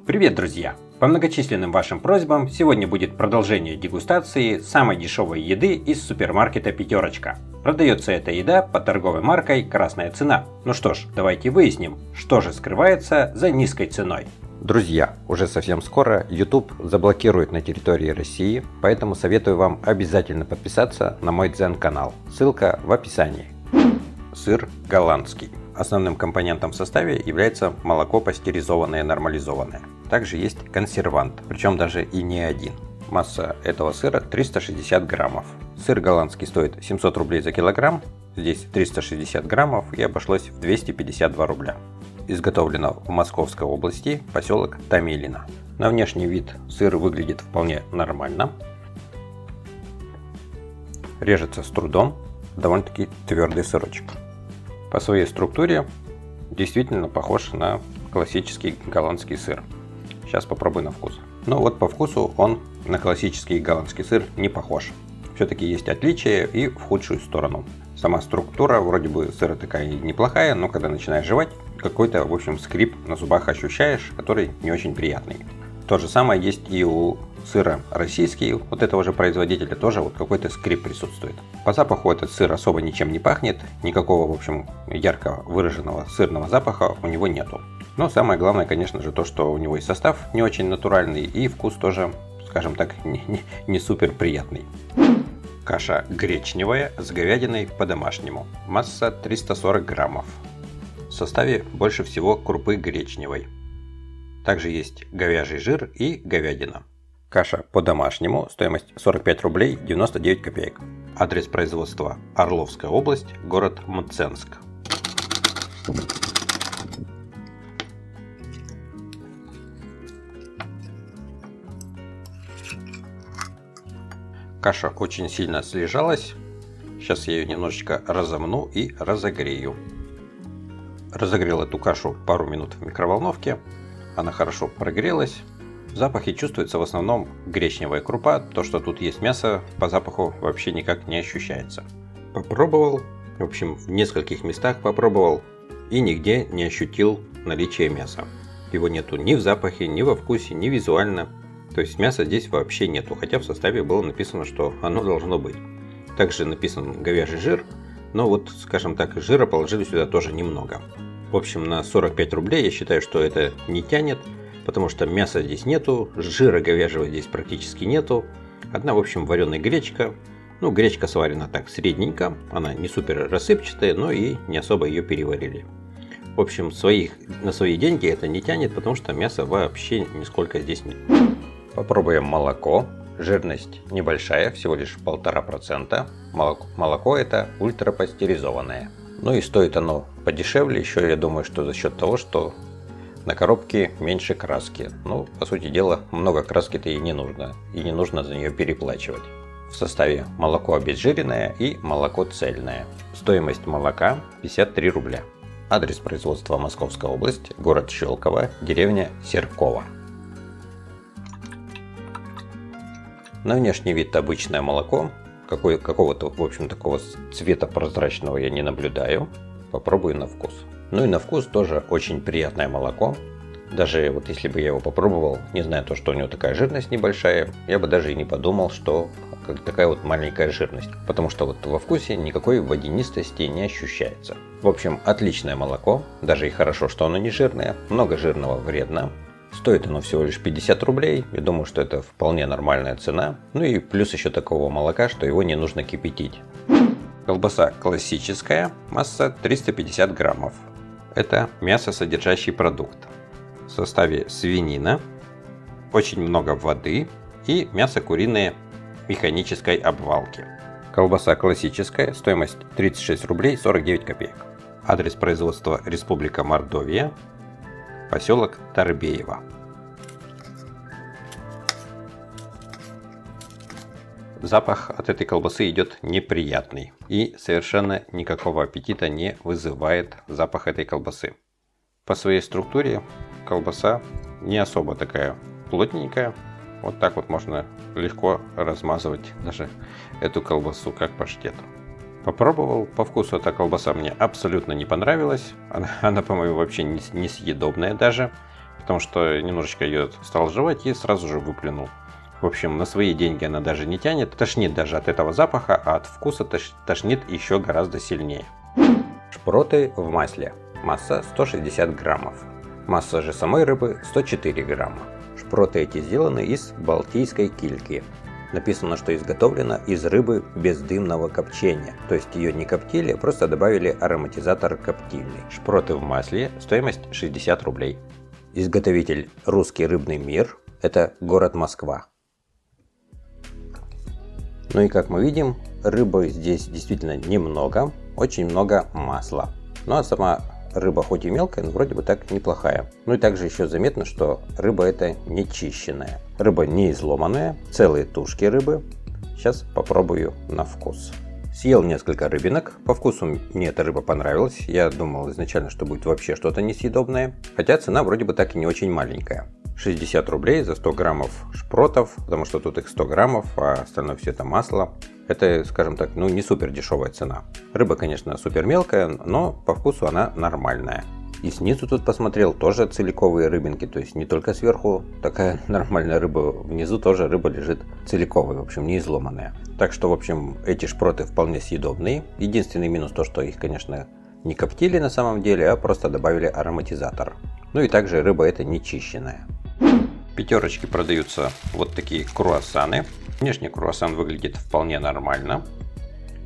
Привет, друзья! По многочисленным вашим просьбам сегодня будет продолжение дегустации самой дешевой еды из супермаркета «Пятерочка». Продается эта еда под торговой маркой «Красная цена». Ну что ж, давайте выясним, что же скрывается за низкой ценой. Друзья, уже совсем скоро YouTube заблокирует на территории России, поэтому советую вам обязательно подписаться на мой Дзен-канал. Ссылка в описании. Сыр голландский. Основным компонентом в составе является молоко пастеризованное нормализованное. Также есть консервант, причем даже и не один. Масса этого сыра 360 граммов. Сыр голландский стоит 700 рублей за килограмм, здесь 360 граммов и обошлось в 252 рубля. Изготовлено в Московской области, поселок Томилино. На внешний вид сыр выглядит вполне нормально. Режется с трудом, довольно-таки твердый сырочек. По своей структуре действительно похож на классический голландский сыр. Сейчас попробую на вкус. Но вот по вкусу он на классический голландский сыр не похож. Все-таки есть отличия и в худшую сторону. Сама структура вроде бы сыра такая неплохая, но когда начинаешь жевать, какой-то, в общем, скрип на зубах ощущаешь, который не очень приятный. То же самое есть и у сыра российский, вот этого же производителя тоже вот какой-то скрип присутствует. По запаху этот сыр особо ничем не пахнет, никакого, в общем, ярко выраженного сырного запаха у него нету. Но самое главное, конечно же, то, что у него и состав не очень натуральный, и вкус тоже, скажем так, не супер приятный. Каша гречневая с говядиной по-домашнему. Масса 340 граммов. В составе больше всего крупы гречневой. Также есть говяжий жир и говядина. Каша по-домашнему, стоимость 45 рублей 99 копеек. Адрес производства: Орловская область, город Мценск. Каша очень сильно слежалась. Сейчас я ее немножечко разомну и разогрею. Разогрел эту кашу пару минут в микроволновке. Она хорошо прогрелась. В запахе чувствуется в основном гречневая крупа. То, что тут есть мясо, по запаху вообще никак не ощущается. Попробовал. В общем, в нескольких местах попробовал. И нигде не ощутил наличие мяса. Его нету ни в запахе, ни во вкусе, ни визуально. То есть мяса здесь вообще нету. Хотя в составе было написано, что оно должно быть. Также написан говяжий жир. Но вот, скажем так, жира положили сюда тоже немного. В общем, на 45 рублей я считаю, что это не тянет, потому что мяса здесь нету, жира говяжьего здесь практически нету. Одна, в общем, вареная гречка. Ну, гречка сварена так средненько, она не супер рассыпчатая, но и не особо ее переварили. В общем, на свои деньги это не тянет, потому что мяса вообще нисколько здесь нет. Попробуем молоко. Жирность небольшая, всего лишь 1,5%. Молоко это ультрапастеризованное. Ну и стоит оно подешевле, еще я думаю, что за счет того, что на коробке меньше краски. Ну, по сути дела, много краски-то и не нужно за нее переплачивать. В составе молоко обезжиренное и молоко цельное. Стоимость молока 53 рубля. Адрес производства: Московская область, город Щелково, деревня Серково. На внешний вид обычное молоко. Какого-то, в общем, такого цвета прозрачного я не наблюдаю. Попробую на вкус. Ну и на вкус тоже очень приятное молоко. Даже вот если бы я его попробовал, не зная то, что у него такая жирность небольшая, я бы даже и не подумал, что такая вот маленькая жирность. Потому что вот во вкусе никакой водянистости не ощущается. В общем, отличное молоко. Даже и хорошо, что оно не жирное. Много жирного вредно. Стоит оно всего лишь 50 рублей. Я думаю, что это вполне нормальная цена. Ну и плюс еще такого молока, что его не нужно кипятить. Колбаса классическая, масса 350 граммов. Это мясосодержащий продукт. В составе свинина, очень много воды и мясо куриное механической обвалки. Колбаса классическая, стоимость 36 рублей 49 копеек. Адрес производства: Республика Мордовия, поселок Торбеево. Запах от этой колбасы идет неприятный и совершенно никакого аппетита не вызывает запах этой колбасы. По своей структуре колбаса не особо такая плотненькая. Вот так вот можно легко размазывать даже эту колбасу, как паштет. Попробовал, по вкусу эта колбаса мне абсолютно не понравилась. Она по-моему, вообще несъедобная даже. потому что немножечко ее стал жевать и сразу же выплюнул. В общем, на свои деньги она даже не тянет, тошнит даже от этого запаха, а от вкуса тошнит еще гораздо сильнее. Шпроты в масле. Масса 160 граммов. Масса же самой рыбы 104 грамма. Шпроты эти сделаны из балтийской кильки. Написано, что изготовлено из рыбы бездымного копчения. То есть ее не коптили, а просто добавили ароматизатор коптильный. Шпроты в масле. Стоимость 60 рублей. Изготовитель «Русский рыбный мир». Это город Москва. Ну и как мы видим, рыбы здесь действительно немного. Очень много масла. Ну а сама рыба хоть и мелкая, но вроде бы так неплохая. Ну и также еще заметно, что рыба это не чищенная. Рыба не изломанная, целые тушки рыбы. Сейчас попробую на вкус. Съел несколько рыбинок. По вкусу мне эта рыба понравилась. Я думал изначально, что будет вообще что-то несъедобное. Хотя цена вроде бы так и не очень маленькая. 60 рублей за 100 граммов шпротов, потому что тут их 100 граммов, а остальное все это масло. Это, скажем так, ну не супер дешевая цена. Рыба, конечно, супер мелкая, но по вкусу она нормальная. И снизу тут посмотрел тоже целиковые рыбинки, то есть не только сверху такая нормальная рыба, внизу тоже рыба лежит целиковая, в общем, не изломанная. Так что, в общем, эти шпроты вполне съедобные. Единственный минус то, что их, конечно, не коптили на самом деле, а просто добавили ароматизатор. Ну и также рыба эта не чищенная. В пятерочке продаются вот такие круассаны. Внешне круассан выглядит вполне нормально.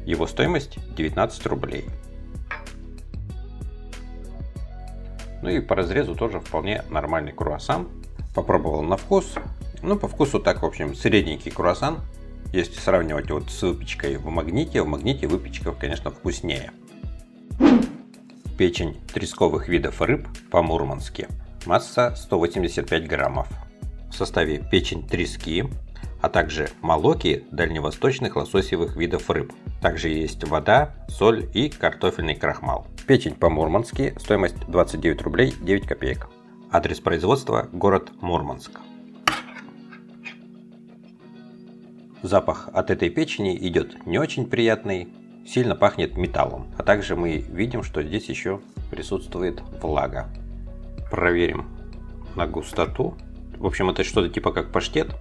Его стоимость 19 рублей. Ну и по разрезу тоже вполне нормальный круассан. Попробовал на вкус. Ну по вкусу так, в общем, средненький круассан. Если сравнивать вот с выпечкой в магните выпечка, конечно, вкуснее. Печень тресковых видов рыб по-мурмански. Масса 185 граммов. В составе печень трески, а также молоки дальневосточных лососевых видов рыб. Также есть вода, соль и картофельный крахмал. Печень по-мурмански, стоимость 29 рублей 9 копеек. Адрес производства – город Мурманск. Запах от этой печени идет не очень приятный, сильно пахнет металлом. А также мы видим, что здесь еще присутствует влага. Проверим на густоту. В общем, это что-то типа как паштет.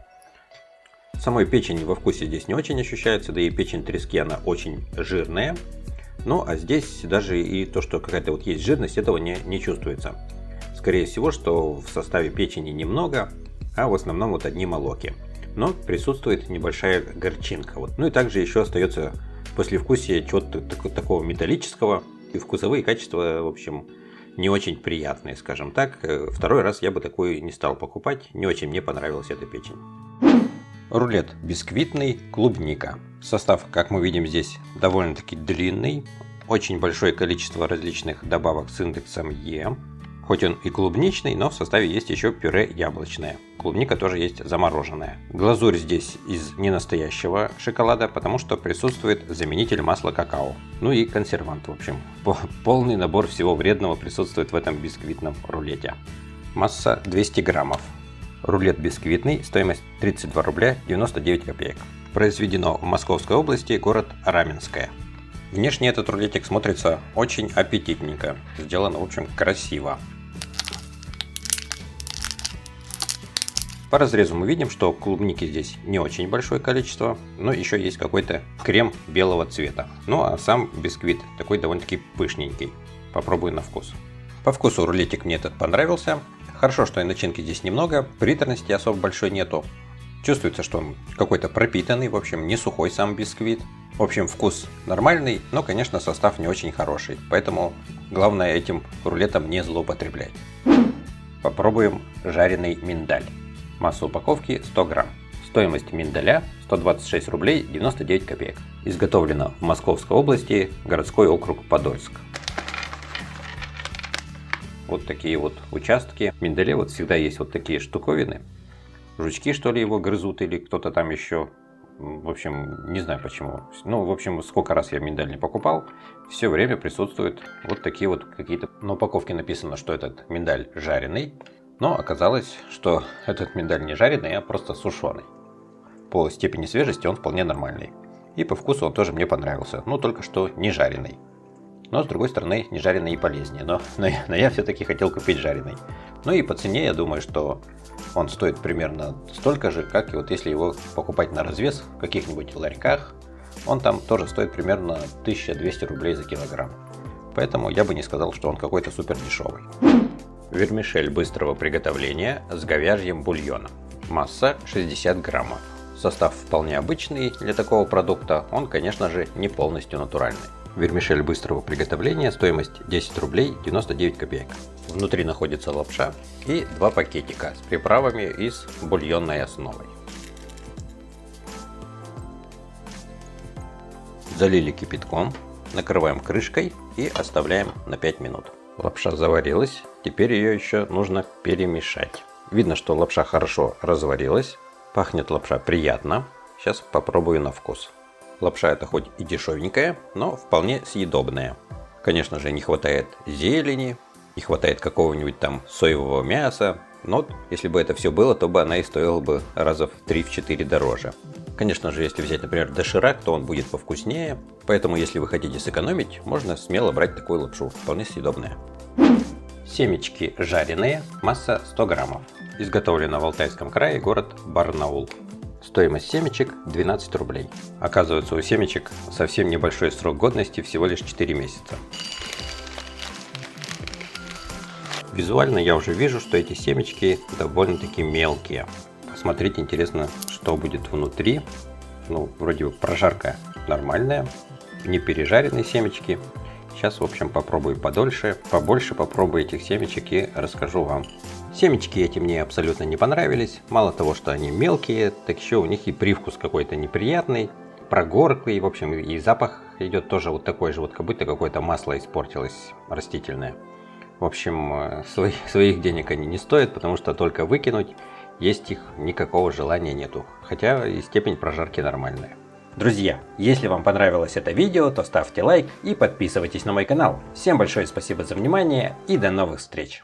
Самой печени во вкусе здесь не очень ощущается, да и печень трески она очень жирная. Ну а здесь даже и то, что какая-то вот есть жирность, этого не чувствуется. Скорее всего, что в составе печени немного, а в основном вот одни молоки. Но присутствует небольшая горчинка. Вот. Ну и также еще остается послевкусие чего-то такого металлического. И вкусовые качества, в общем, не очень приятные, скажем так. Второй раз я бы такую не стал покупать. Не очень мне понравилась эта печень. Рулет бисквитный, клубника. Состав, как мы видим здесь, довольно-таки длинный. Очень большое количество различных добавок с индексом Е. Хоть он и клубничный, но в составе есть еще пюре яблочное. Клубника тоже есть замороженная. Глазурь здесь из ненастоящего шоколада, потому что присутствует заменитель масла какао. Ну и консервант, в общем. Полный набор всего вредного присутствует в этом бисквитном рулете. Масса 200 граммов. Рулет бисквитный, стоимость 32 рубля 99 копеек. Произведено в Московской области, город Раменское. Внешне этот рулетик смотрится очень аппетитненько. Сделано, в общем, красиво. По разрезу мы видим, что клубники здесь не очень большое количество, но еще есть какой-то крем белого цвета. Ну а сам бисквит такой довольно-таки пышненький. Попробую на вкус. По вкусу рулетик мне этот понравился. Хорошо, что и начинки здесь немного, приторности особо большой нету. Чувствуется, что он какой-то пропитанный, в общем, не сухой сам бисквит. В общем, вкус нормальный, но, конечно, состав не очень хороший. Поэтому главное этим рулетом не злоупотреблять. Попробуем жареный миндаль. Масса упаковки 100 грамм. Стоимость миндаля 126 рублей 99 копеек. Изготовлено в Московской области, городской округ Подольск. Вот такие вот участки. В миндале вот всегда есть вот такие штуковины. Жучки, что ли, его грызут или кто-то там еще. В общем, не знаю почему. Ну, в общем, сколько раз я миндаль не покупал, все время присутствуют вот такие вот какие-то... На упаковке написано, что этот миндаль жареный. Но оказалось, что этот миндаль не жареный, а просто сушеный. По степени свежести он вполне нормальный. И по вкусу он тоже мне понравился, но только что не жареный. Но с другой стороны, не жареный и полезнее. Но я все-таки хотел купить жареный. Ну и по цене, я думаю, что он стоит примерно столько же, как и вот если его покупать на развес в каких-нибудь ларьках. Он там тоже стоит примерно 1200 рублей за килограмм. Поэтому я бы не сказал, что он какой-то супер дешевый. Вермишель быстрого приготовления с говяжьим бульоном. Масса 60 граммов. Состав вполне обычный для такого продукта, он, конечно же, не полностью натуральный. Вермишель быстрого приготовления, стоимость 10 рублей 99 копеек. Внутри находится лапша и 2 пакетика с приправами и с бульонной основой. Залили кипятком, накрываем крышкой и оставляем на 5 минут. Лапша заварилась, теперь ее еще нужно перемешать. Видно, что лапша хорошо разварилась, пахнет лапша приятно. Сейчас попробую на вкус. Лапша это хоть и дешевенькая, но вполне съедобная. Конечно же, не хватает зелени, не хватает какого-нибудь там соевого мяса. Но если бы это все было, то бы она и стоила бы раза в 3-4 дороже. Конечно же, если взять, например, доширак, то он будет повкуснее. Поэтому, если вы хотите сэкономить, можно смело брать такую лапшу, вполне съедобная. Семечки жареные, масса 100 граммов. Изготовлено в Алтайском крае, город Барнаул. Стоимость семечек 12 рублей. Оказывается, у семечек совсем небольшой срок годности, всего лишь 4 месяца. Визуально я уже вижу, что эти семечки довольно-таки мелкие. Посмотреть интересно, что будет внутри. Ну, вроде бы прожарка нормальная, не пережаренные семечки. Сейчас, в общем, попробую побольше попробую этих семечек и расскажу вам. Семечки эти мне абсолютно не понравились. Мало того, что они мелкие, так еще у них и привкус какой-то неприятный, прогорклый. В общем, и запах идет тоже вот такой же, вот как будто какое-то масло испортилось растительное. В общем, своих денег они не стоят, потому что только выкинуть, есть их никакого желания нету. Хотя и степень прожарки нормальная. Друзья, если вам понравилось это видео, то ставьте лайк и подписывайтесь на мой канал. Всем большое спасибо за внимание и до новых встреч!